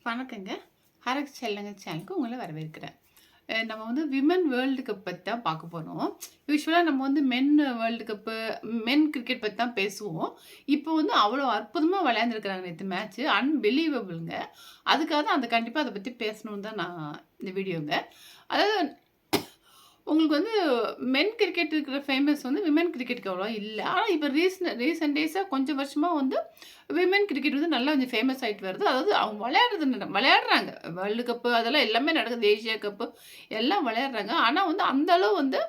வணக்கங்க. ஹரக் செல்லங்க சேனலுக்கு உங்கள வரவேற்கிறேன். நம்ம வந்து விமென் வேர்ல்டு கப் பத்தி தான் பார்க்க போறோம். யூசுவலா நம்ம வந்து மென் வேர்ல்டு கப்பு, மென் கிரிக்கெட் பத்தி தான் பேசுவோம். இப்போ வந்து அவ்வளோ அற்புதமா விளையாண்டுருக்காங்க நேத்து மேட்ச்சு. அன்பிலீவபிள்ங்க. அதுக்காக தான் கண்டிப்பா அத பத்தி பேசணும்னு தான் நான் இந்த வீடியோங்க. அதாவது உங்களுக்கு வந்து மென் கிரிக்கெட் இருக்கிற ஃபேமஸ் வந்து விமென் கிரிக்கெட்க்கு அவ்வளவா இல்ல. ஆனா இப்ப ரீசென்ட் டேஸா கொஞ்சம் வருஷமா வந்து விமென் கிரிக்கெட் வந்து நல்லா கொஞ்சம் ஃபேமஸ் ஆயிட்டு வருது. அதாவது அவங்க விளையாடுறாங்க. வேர்ல்டு கப்பு அதெல்லாம் எல்லாமே நடக்குது. ஏசியா கப்பு எல்லாம் விளையாடுறாங்க. ஆனா வந்து அந்த அளவு வந்து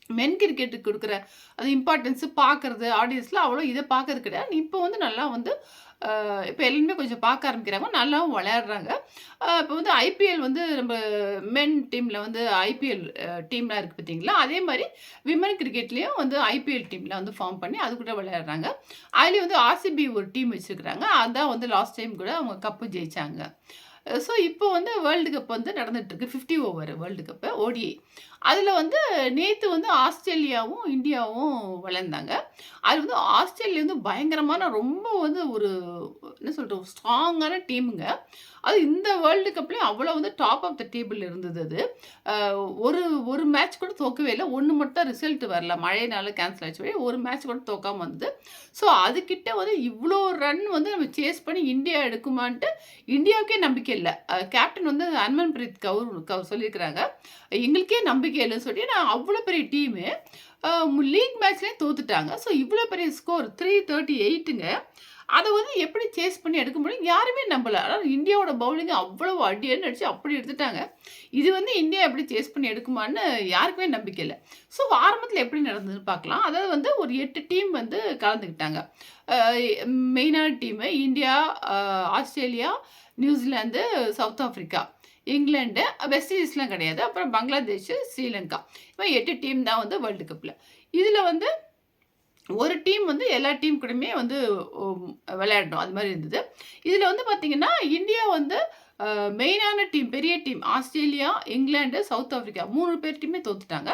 மென் கிரிக்கெட்டுக்கு குடுக்குற அது இம்பார்ட்டன்ஸ் பார்க்கறது ஆடியன்ஸ்லாம் அவ்வளோ இத பார்க்கறது கிடையாது. இப்போ வந்து நல்லா வந்து இப்ப எல்லாருமே கொஞ்சம் பார்க்க ஆரம்பிக்கிறாங்க. நல்லாவும் விளையாடுறாங்க. இப்ப வந்து ஐபிஎல் வந்து நம்ம மென் டீம்ல வந்து ஐபிஎல் டீம்லாம் இருக்கு பார்த்தீங்களா? அதே மாரி விமென் கிரிக்கெட்லயும் வந்து ஐபிஎல் டீம்ல வந்து ஃபார்ம் பண்ணி அது கூட விளையாடுறாங்க. அதுலயும் வந்து ஆர்சிபி ஒரு டீம் வச்சிருக்கிறாங்க. அதான் வந்து லாஸ்ட் டைம் கூட அவங்க கப்பு ஜெயிச்சாங்க. ஸோ இப்போ வந்து வேர்ல்டு கப் வந்து நடந்துட்டுருக்கு. 50 ஓவர் வேர்ல்டு கப்பு ஓடிஐ. அதில வந்து நேத்து வந்து ஆஸ்திரேலியாவும், இந்தியாவும் விளையாண்டாங்க. அது வந்து ஆஸ்திரேலியா வந்து பயங்கரமான ரொம்ப வந்து ஒரு என்ன சொல்றது? ஸ்ட்ராங்கான டீமுங்க. அது இந்த வேர்ல்டு கப்லயும் அவ்வளோ வந்து டாப் ஆஃப் த டேபிள் இருந்தது அது. அ ஒரு ஒரு மேட்ச் கூட தோக்கவே இல்ல. 1 மட்டும் தான் ரிசல்ட் வரல. மழைனால கேன்சல் ஆச்சு. ஒரு மேட்ச் கூட தோக்காம வந்தது. ஸோ அதுகிட்ட வந்து இவ்ளோ ரன் வந்து நம்ம சேஸ் பண்ணி இந்தியா எடுக்குமான்ட்டு இந்தியாவுக்கே நம்பிக்கை இல்ல. கேப்டன் வந்து ஹர்மன்பிரீத் கவுர் சொல்லியிருக்கிறாங்க. எங்களுக்கே நம்பிக்கை இல்லன்னு சொல்லி நான் அவ்ளோ பெரிய டீமு லீக் மேட்ச்லயே தோத்துட்டாங்க. ஸோ இவ்ளோ பெரிய ஸ்கோர் 338ங்க. அத வந்து எப்படி சேஸ் பண்ணி எடுக்க முடியும்? யாருமே நம்பல. அதாவது இந்தியாவோட பவுலிங் அவ்வளவு அடி அடின்னு அடிச்சு அப்படி எடுத்துட்டாங்க. இது வந்து இந்தியா எப்படி சேஸ் பண்ணி எடுக்குமான்னு யாருக்குமே நம்பிக்கை இல்ல. ஸோ ஆரம்பத்தில எப்படி நடந்ததுன்னு பார்க்கலாம். அதாவது வந்து ஒரு 8 டீம் வந்து கலந்துக்கிட்டாங்க. அ மெயினான team India, Australia, New Zealand, south Africa, England, west இண்டீஸ்லாம் கிடையாது. அப்புறம் பங்களாதேஷ், ஸ்ரீலங்கா. இவன் 8 டீம் தான் வந்து வேர்ல்டு கப்ல. இதுல வந்து ஒரு டீம் வந்து எல்லா டீம் கூடயுமே வந்து விளையாடணும். அது மாரி இருந்தது. இதுல வந்து பார்த்தீங்கன்னா, இந்தியா வந்து மெயினான டீம், பெரிய team Australia, England, south Africa 3 பேர் டீமே தோத்துட்டாங்க.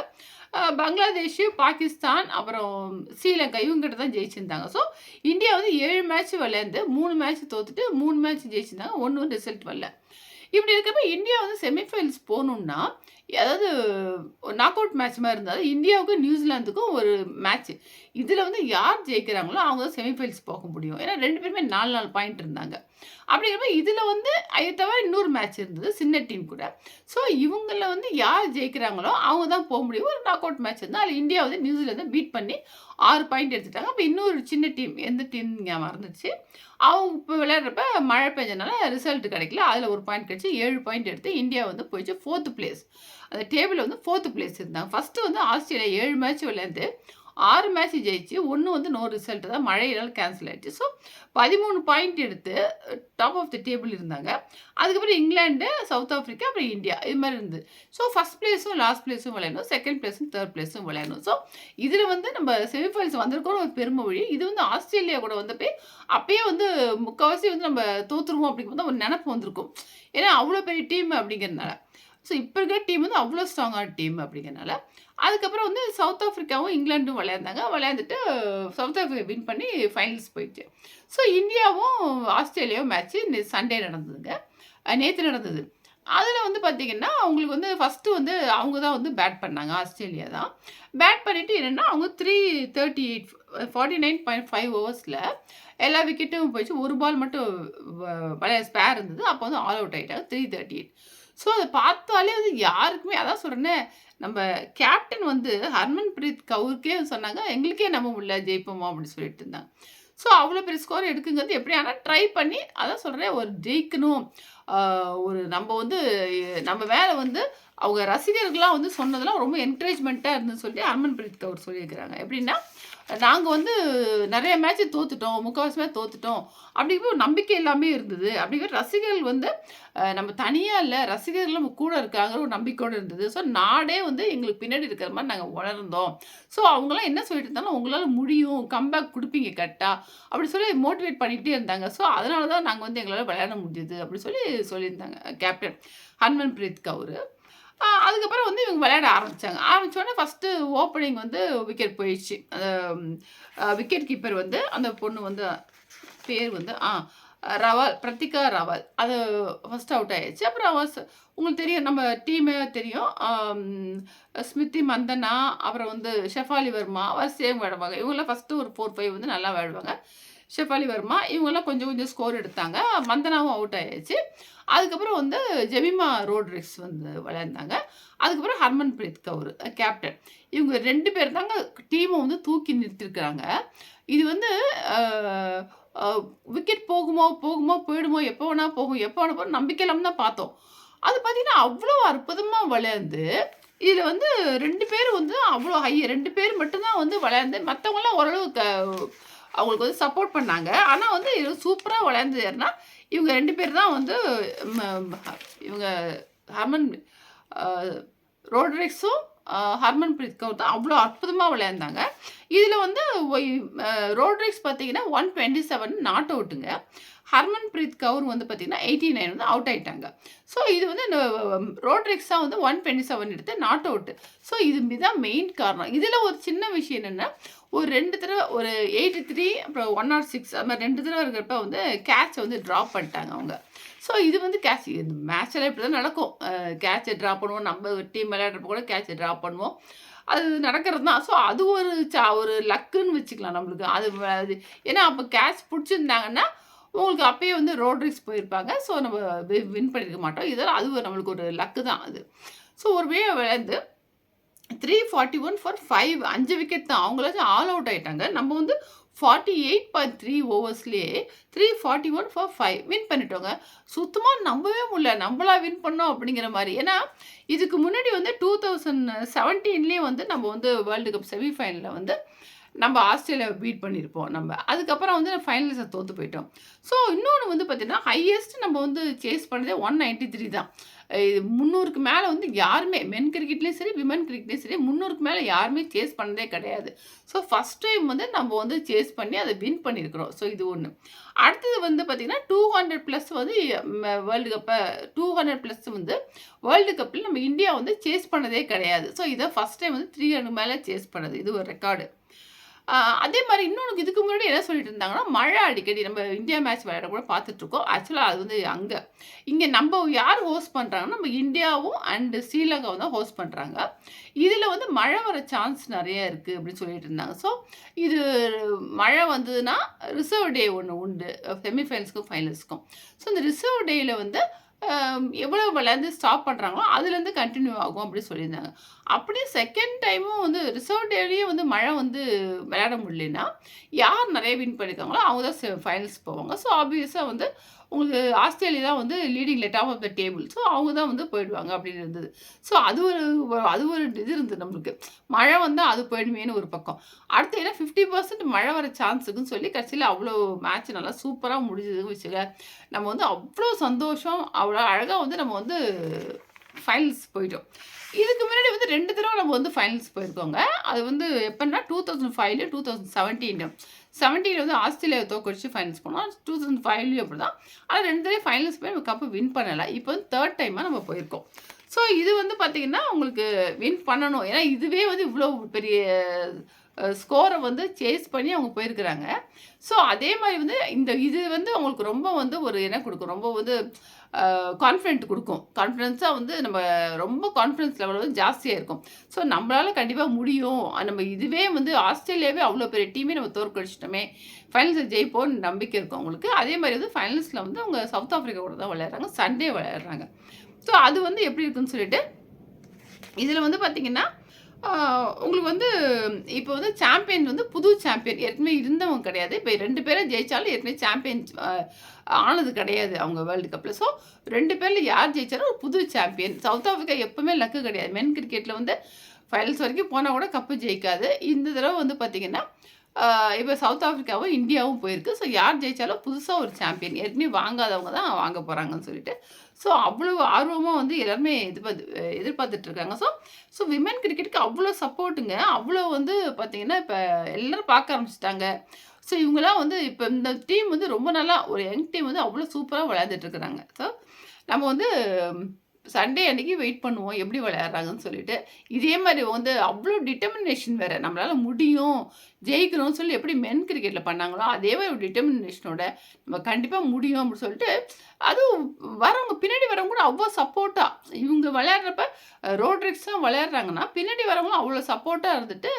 பங்களாதேஷ், பாகிஸ்தான், அப்புறம் ஸ்ரீலங்கா இவங்ககிட்ட தான் ஜெயிச்சிருந்தாங்க. ஸோ இந்தியா வந்து 7 மேட்ச் விளையாண்டு 3 மேட்ச் தோத்துட்டு 3 மேட்ச் ஜெயிச்சிருந்தாங்க. 1 ரிசல்ட் வரல. இப்படி இருக்கப்ப இந்தியா வந்து செமிஃபைனல்ஸ் போணும்னா, அதாவது நாக் அவுட் மேட்ச் மாரி இருந்தது. இந்தியாவுக்கும், நியூசிலாந்துக்கும் ஒரு மேட்ச். இதுல வந்து யார் ஜெயிக்கிறாங்களோ, அவங்க தான் செமிஃபைனல்ஸ் போக முடியும். ஏன்னா 2 பேருமே 4, 4 பாயிண்ட் இருந்தாங்க. அப்படிங்கிறப்ப இதுல வந்து அது தவிர இன்னொரு மேட்ச் இருந்தது. சின்ன டீம் கூட. ஸோ இவங்கள வந்து யார் ஜெயிக்கிறாங்களோ, அவங்க தான் போ முடியும். ஒரு நாக் அவுட் மேட்ச் இருந்தா, அதுல இந்தியா வந்து நியூசிலாந்த பீட் பண்ணி 6 பாயிண்ட் எடுத்துட்டாங்க. அப்ப இன்னொரு சின்ன டீம், எந்த டீம் ஞாபகம் மறந்துருச்சு. அவங்க இப்ப விளையாடுறப்ப மழை பெஞ்சனால ரிசல்ட் கிடைக்கல. அதுல 1 பாயிண்ட் கிடைச்சு 7 பாயிண்ட் எடுத்து இந்தியா வந்து போயிடுச்சு 4த் பிளேஸ். அந்த டேபிள்ல வந்து 4த் பிளேஸ் இருந்தாங்க. ஃபர்ஸ்ட் வந்து ஆஸ்திரேலியா 7 மேட்ச் விளையாண்டு 6 மேட்ச் ஜெயிச்சு 1 வந்து நோ ரிசல்ட் தான் மழையினால கேன்சல் ஆயிடுச்சு. ஸோ 13 பாயிண்ட் எடுத்து டாப் ஆஃப் த டேபிள் இருந்தாங்க. அதுக்கப்புறம் இங்கிலாந்து, சவுத் ஆஃப்ரிக்கா, அப்புறம் இந்தியா இது மாரி இருந்தது. ஸோ ஃபர்ஸ்ட் பிளேஸும், லாஸ்ட் பிளேஸும் விளையாடணும். செகண்ட் பிளேஸும், தேர்ட் பிளேஸும் விளையாடணும். ஸோ இதுல வந்து நம்ம செமிஃபைனல்ஸ் வந்திருக்கோம்னு ஒரு பெருமை வழி. இது வந்து ஆஸ்திரேலியா கூட வந்தப்பயே அப்பயே வந்து முக்காவாசி வந்து நம்ம தோத்துருவோம் அப்படிங்கும்போது ஒரு நெனப்பு வந்திருக்கும். ஏன்னா அவ்வளோ பெரிய டீம் அப்படிங்கிறதுனால. ஸோ இப்ப இருக்கிற டீம் வந்து அவ்வளோ ஸ்ட்ராங்கான டீம் அப்படிங்கிறனால. அதுக்கப்புறம் வந்து சவுத் ஆஃப்ரிக்காவும், இங்கிலாண்டும் விளையாண்டாங்க. விளையாண்டுட்டு சவுத் ஆஃப்ரிக்கா வின் பண்ணி ஃபைனல்ஸ் போயிடுச்சு. ஸோ இந்தியாவும், ஆஸ்திரேலியாவும் மேட்ச்சு சண்டே நடந்ததுங்க. நேத்து நடந்தது. அதுல வந்து பார்த்தீங்கன்னா, அவங்களுக்கு வந்து ஃபர்ஸ்ட்டு வந்து அவங்க தான் வந்து பேட் பண்ணாங்க. ஆஸ்திரேலியா தான். பேட் பண்ணிட்டு என்னன்னா, அவங்க 338 49.5 ஓவர்ஸ்ல எல்லா விக்கெட்டும் போயிடுச்சு. ஒரு பால் மட்டும் ஸ்பேர் இருந்தது. அப்போ வந்து ஆல் அவுட் ஆயிட்டாங்க. 338. ஸோ அத பார்த்தாலே வந்து யாருக்குமே அதான் சொல்றேனே, நம்ம கேப்டன் வந்து ஹர்மன்பிரீத் கவுருக்கே சொன்னாங்க, "எங்களுக்கே நம்ப முடியல ஜெயிப்போமா" அப்படின்னு சொல்லிட்டு இருந்தாங்க. ஸோ அவ்வளோ பெரிய ஸ்கோர் எடுக்குங்கிறது எப்படி ஆனா ட்ரை பண்ணி அதான் சொல்றேன் ஒரு ஜெயிக்கணும். ஆ ஒரு நம்ம வந்து நம்ம மேல வந்து அவங்க ரசிகர்கள்லாம் வந்து சொன்னதெல்லாம் ரொம்ப என்கரேஜ்மென்ட்டா இருந்ததுன்னு சொல்லி ஹர்மன்பிரீத் கவுர் சொல்லியிருக்கிறாங்க. எப்படின்னா, "நாங்க வந்து நெறைய மேட்ச் தோத்துட்டோம். முக்காவாசி மேட்ச் தோத்துட்டோம்." அப்படிங்கிற ஒரு நம்பிக்கை எல்லாமே இருந்தது. அப்படிங்கிற ரசிகர்கள் வந்து நம்ம தனியா இல்ல, ரசிகர்கள் நம்ம கூட இருக்காங்கற ஒரு நம்பிக்கையோட இருந்தது. ஸோ நாடே வந்து எங்களுக்கு பின்னாடி இருக்கிற மாரி நாங்க உணர்ந்தோம். ஸோ அவங்கலாம் என்ன சொல்லிட்டு இருந்தாலும், "உங்களால முடியும். கம்பேக் குடுப்பீங்க கரெக்ட்டா." அப்படி சொல்லி மோட்டிவேட் பண்ணிட்டே இருந்தாங்க. ஸோ அதனால தான் நாங்க வந்து எங்களால விளையாட முடிஞ்சது. அப்படி சொல்லி சொல்லியிருந்தாங்க கேப்டன் ஹர்மன்பிரீத் கவுர். அதுக்கப்புறம் வந்து இவங்க விளையாட ஆரம்பிச்சாங்க. ஆரம்பிச்சோனே ஃபர்ஸ்ட்டு ஓப்பனிங் வந்து விக்கெட் போயிடுச்சு. விக்கெட் கீப்பர் வந்து அந்த பொண்ணு வந்து பேர் வந்து ரவல் பிரத்திகா ரவல் அது ஃபர்ஸ்ட் அவுட் ஆயிடுச்சு. அப்புறம் உங்களுக்கு தெரியும் நம்ம டீமே தெரியும். ஸ்மிருதி மந்தனா, அப்புறம் வந்து ஷெஃபாலி வர்மா வரிசையா விளையாடுவாங்க. இவங்கலாம் ஃபர்ஸ்ட்டு ஒரு 4, 5 வந்து நல்லா விளையாடுவாங்க. ஷெஃபாலி வர்மா இவங்கலாம் கொஞ்சம் கொஞ்சம் ஸ்கோர் எடுத்தாங்க. மந்தனாவும் அவுட் ஆயாச்சு. அதுக்கப்புறம் வந்து ஜெமிமா ரோட்ரிக்ஸ் வந்து விளையாண்டாங்க. அதுக்கப்புறம் ஹர்மன்பிரீத் கவுர் கேப்டன். இவங்க 2 பேர் தாங்க டீமை வந்து தூக்கி நிறுத்தியிருக்கிறாங்க. இது வந்து அ அ விக்கெட் போகுமோ, போகுமோ, போயிடுமோ, எப்போ வேணா போகும், எப்போ வேணா போகும் நம்பிக்கை இல்லாம தான் பார்த்தோம். அது பார்த்தீங்கன்னா, அவ்வளோ அற்புதமா விளையாண்டு, இதில வந்து 2 பேர் வந்து அவ்வளோ 2 பேர் மட்டும் தான் வந்து விளையாண்டு, மத்தவங்கலாம் ஓரளவு அவங்களுக்கு வந்து சப்போர்ட் பண்ணாங்க. ஆனா வந்து சூப்பரா விளையாண்டது யாருன்னா, இவங்க 2 பேர் தான் வந்து ம ம இவங்க ஹர்மன் அ ரோட்ரிக்ஸும், ஹர்மன்பிரீத் கவுர் தான் அவ்வளோ அற்புதமா விளையாண்டாங்க. இதில வந்து ஒய் அ ரோட்ரிக்ஸ் பார்த்தீங்கன்னா, 127 நாட் அவுட்டுங்க. ஹர்மன்பிரீத் கவுர் வந்து பார்த்தீங்கன்னா, 89 வந்து அவுட் ஆயிட்டாங்க. ஸோ இது வந்து இந்த ரோட்ரிக்ஸ் தான் வந்து 127 எடுத்து நாட் அவுட். ஸோ இதுதான் மெயின் காரணம். இதில ஒரு சின்ன விஷயம் என்னன்னா, ஒரு 2 தடவ ஒரு 83 அப்புறம் 106 அது மாரி 2 தடவ இருக்கிறப்ப வந்து கேட்ச வந்து ட்ராப் பண்ணிட்டாங்க அவங்க. ஸோ இது வந்து கேட்ச் இந்த மேட்ச்ல இப்படி தான் நடக்கும். கேட்ச ட்ராப் பண்ணுவோம். நம்ம டீம் விளையாடுறப்ப கூட கேட்ச ட்ராப் பண்ணுவோம். அது நடக்கிறது தான். ஸோ அது ஒரு லக்குன்னு வச்சுக்கலாம் நம்மளுக்கு. அது ஏன்னா அப்போ கேட்ச் புடிச்சிருந்தாங்கன்னா, உங்களுக்கு அப்பயே வந்து ரோட்ரிக்ஸ் போயிருப்பாங்க. ஸோ நம்ம வின் பண்ணியிருக்க மாட்டோம். இதெல்லாம் நம்மளுக்கு ஒரு லக்கு தான் அது. ஸோ ஒரு வே விளையாண்டு 341 ஃபார் 5 விக்கெட் தான். அவங்களாச்சும் ஆல் அவுட் ஆயிட்டாங்க. நம்ம வந்து 48.3 ஓவர்ஸ்லயே 341 ஃபார் 5 வின் பண்ணிட்டோங்க. சுத்தமா நம்பவே முடியல. நம்பளா வின் பண்ணோம் அப்படிங்கிற மாரி. ஏன்னா, இதுக்கு முன்னாடி வந்து 2017லயே வந்து நம்ம வந்து வேர்ல்டு கப் செமி ஃபைனல்ல வந்து நம்ம ஆஸ்திரேலியாவ பீட் பண்ணியிருப்போம் நம்ம. அதுக்கப்புறம் வந்து ஃபைனல்ஸ்ல தோத்து போயிட்டோம். ஸோ இன்னொன்னு வந்து பார்த்தீங்கன்னா, ஹையஸ்ட் நம்ம வந்து சேஸ் பண்ணதே 193 தான். இது 300க்கு மேல வந்து யாருமே மென் கிரிக்கெட்லயும் சரி, விமென் கிரிக்கெட்லயும் சரி 300க்கு மேல யாருமே சேஸ் பண்ணதே கிடையாது. ஸோ ஃபர்ஸ்ட் டைம் வந்து நம்ம வந்து சேஸ் பண்ணி அத வின் பண்ணியிருக்கிறோம். ஸோ இது ஒண்ணு. அடுத்தது வந்து பார்த்தீங்கன்னா, 200 பிளஸ் வந்து வேர்ல்டு கப்ப 200 பிளஸ் வந்து வேர்ல்டு கப்ல நம்ம இந்தியா வந்து சேஸ் பண்ணதே கிடையாது. ஸோ இதான் ஃபர்ஸ்ட் டைம் வந்து 300 மேல சேஸ் பண்ணது. இது ஒரு ரெக்கார்டு. அதே மாரி இன்னொன்னு இதுக்கு முன்னாடி என்ன சொல்லிட்டு இருந்தாங்கன்னா, மழை அடிக்கடி நம்ம இந்தியா மேட்ச் விளையாட கூட பார்த்துட்டுருக்கோம். ஆக்சுவலா அது வந்து அங்க. இங்க நம்ப யார் ஹோஸ்ட் பண்றாங்கன்னா, நம்ம இந்தியாவும் அண்ட் ஸ்ரீலங்காவும் தான் ஹோஸ்ட் பண்றாங்க. இதுல வந்து மழை வர சான்ஸ் நெறைய இருக்கு அப்படின்னு சொல்லிட்டு இருந்தாங்க. ஸோ இது மழை வந்ததுன்னா, ரிசர்வ் டே ஒண்ணு உண்டு. செமி ஃபைனல்ஸ்க்கும், ஃபைனல்ஸ்க்கும். ஸோ இந்த ரிசர்வ் டேல வந்து எவ்வளோ விளையாண்டு ஸ்டாப் பண்ணுறாங்களோ, அதுலேருந்து கன்டின்யூ ஆகும் அப்படி சொல்லியிருந்தாங்க. அப்படியே செகண்ட் டைமும் வந்து ரிசர்வ் டேலயே வந்து மழை வந்து விளையாட முடியலன்னா, யார் நெறைய வின் பண்ணியிருக்காங்களோ, அவங்க தான் ஃபைனல்ஸ் போவாங்க. ஸோ ஆப்வியஸா வந்து உங்களுக்கு ஆஸ்திரேலியா தான் வந்து லீடிங்ல top of the table. So அவங்க தான் வந்து போயிடுவாங்க அப்படின்னு இருந்தது. ஸோ அது ஒரு இது இருந்தது நம்மளுக்கு. மழை வந்தா அது போயிடுமேன்னு ஒரு பக்கம். அடுத்து ஏன்னா 50% மழை வர சான்ஸ் இருக்குன்னு சொல்லி கடைசியில அவ்வளோ மேட்ச் நல்லா சூப்பரா முடிஞ்சதுன்னு வச்சுக்க. நம்ம வந்து அவ்வளோ சந்தோஷம், அவ்வளோ அழகா வந்து நம்ம வந்து ஃபைனல்ஸ் போயிட்டோம். இதுக்கு முன்னாடி வந்து 2 தடவ நம்ம வந்து ஃபைனல்ஸ் போயிருக்கோங்க. அது வந்து எப்பன்னா 2005லயும் 2017லயும். 17ல வந்து ஆஸ்திரேலியாவ தோற்கடிச்சு ஃபைனல்ஸ் போனோம். 2005லயும் அப்படிதான். ஆனா 2 தடவை ஃபைனல்ஸ் போய் நம்ம கப் வின் பண்ணல. இப்போ வந்து 3 டைமா நம்ம போயிருக்கோம். ஸோ இது வந்து பார்த்தீங்கன்னா, உங்களுக்கு வின் பண்ணணும். ஏன்னா இதுவே வந்து இவ்வளோ பெரிய ஸ்கோர வந்து சேஸ் பண்ணி அவங்க போயிருக்கிறாங்க. ஸோ அதே மாரி வந்து இது வந்து அவங்களுக்கு ரொம்ப வந்து ஒரு என்ன குடுக்கும், ரொம்ப வந்து கான்ஃபிடென்ட் குடுக்கும். கான்ஃபிடன்ஸா வந்து நம்ம ரொம்ப கான்ஃபிடன்ஸ் லெவல் வந்து ஜாஸ்தியா இருக்கும். ஸோ நம்மளால கண்டிப்பா முடியும். நம்ம இதுவே வந்து ஆஸ்திரேலியாவே அவ்வளோ பெரிய டீமே நம்ம தோற்கடிச்சிட்டோமே! ஃபைனல்ஸ்ல ஜெயிப்போம்னு நம்பிக்கை இருக்கும் அவங்களுக்கு. அதே மாரி வந்து ஃபைனல்ஸ்ல வந்து அவங்க சவுத் ஆஃப்ரிக்கா கூட தான் விளையாடுறாங்க. சண்டே விளையாடுறாங்க. ஸோ அது வந்து எப்படி இருக்குன்னு சொல்லிட்டு, இதில வந்து பார்த்தீங்கன்னா, உங்களுக்கு வந்து இப்போ வந்து சாம்பியன் வந்து புது சாம்பியன். ஏற்கனவே இருந்தவங்க கிடையாது. இப்ப 2 பேரும் ஜெயிச்சாலும் ஏற்கனவே சாம்பியன் ஆனது கிடையாது அவங்க வேர்ல்டு கப்ல. ஸோ 2 பேர்ல யார் ஜெயிச்சாலும் ஒரு புது சாம்பியன். சவுத் ஆஃப்ரிக்கா எப்பவுமே லக்கு கிடையாது. மென் கிரிக்கெட்ல வந்து ஃபைனல்ஸ் வரைக்கும் போனா கூட கப்பு ஜெயிக்காது. இந்த தடவ வந்து பார்த்தீங்கன்னா, இப்ப சவுத் ஆஃப்ரிக்காவும், இந்தியாவும் போயிருக்கு. ஸோ யார் ஜெயிச்சாலும் புதுசா ஒரு சாம்பியன். ஏற்கனவே வாங்காதவங்க தான் வாங்க போறாங்கன்னு சொல்லிட்டு. ஸோ அவ்வளவு ஆர்வமா வந்து எல்லாருமே எதிர்பார்த்துட்டு இருக்காங்க. ஸோ விமென் கிரிக்கெட்டுக்கு அவ்வளோ சப்போர்ட்டுங்க. அவ்வளோ வந்து பார்த்தீங்கன்னா, இப்ப எல்லாரும் பார்க்க ஆரம்பிச்சுட்டாங்க. ஸோ இவங்கலாம் வந்து இப்ப இந்த டீம் வந்து ரொம்ப நல்லா ஒரு யங் டீம் வந்து அவ்வளோ சூப்பரா விளையாண்டுட்டு இருக்கிறாங்க. ஸோ நம்ம வந்து சண்டே அன்னைக்கு வெயிட் பண்ணுவோம் எப்படி விளையாடுறாங்கன்னு சொல்லிட்டு. இதே மாரி வந்து அவ்ளோ டிட்டர்மினேஷன் வேற. நம்மளால முடியும், ஜெயிக்கணும்னு சொல்லி எப்படி மென் கிரிக்கெட்ல பண்ணாங்களோ, அதே மாரி ஒரு டிட்டர்மினேஷனோட நம்ம கண்டிப்பா முடியும் அப்படின்னு சொல்லிட்டு, அதுவும் வரவங்க பின்னாடி வரவங்க கூட அவ்ளோ சப்போர்ட்டா இவங்க விளையாடுறப்ப ரோட்ரிக்ஸ்லாம் விளையாடுறாங்கன்னா, பின்னாடி வரவங்களும் அவ்ளோ சப்போர்ட்டா இருந்துட்டு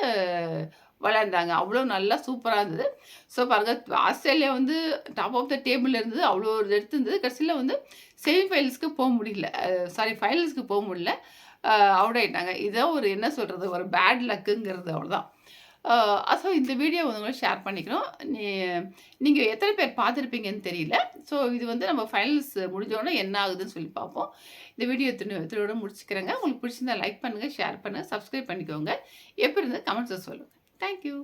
விளையாண்டாங்க. அவ்ளோ நல்லா சூப்பரா இருந்தது. ஸோ பாருங்க ஆஸ்திரேலியா வந்து டாப் ஆஃப் த டேபிள்ல இருந்தது. அவ்ளோ ஒரு எடுத்து இருந்தது. கடைசில வந்து செமி ஃபைனல்ஸ்க்கு முடியல. சாரி ஃபைனல்ஸ்க்கு முடியல. அ அவுட் ஆயிட்டாங்க. இதான் ஒரு என்ன சொல்றது? ஒரு பேட் லக்குங்கிறது அவ்வளோதான். ஸோ இந்த வீடியோ உங்களோட ஷேர் பண்ணிக்கிறோம். நீங்க எத்தன பேர் பார்த்துருப்பீங்கன்னு தெரியல. ஸோ இது வந்து நம்ம ஃபைனல்ஸ் முடிஞ்சோனே என்ன ஆகுதுன்னு சொல்லி பார்ப்போம். இந்த வீடியோ இத்தோட முடிச்சுக்கிறேங்க. உங்களுக்கு பிடிச்சிருந்தா லைக் பண்ணுங்க, ஷேர் பண்ணுங்க, சப்ஸ்கிரைப் பண்ணிக்கோங்க. எப்படி இருந்தது கமெண்ட்ஸ்ல சொல்லுங்க. Thank you.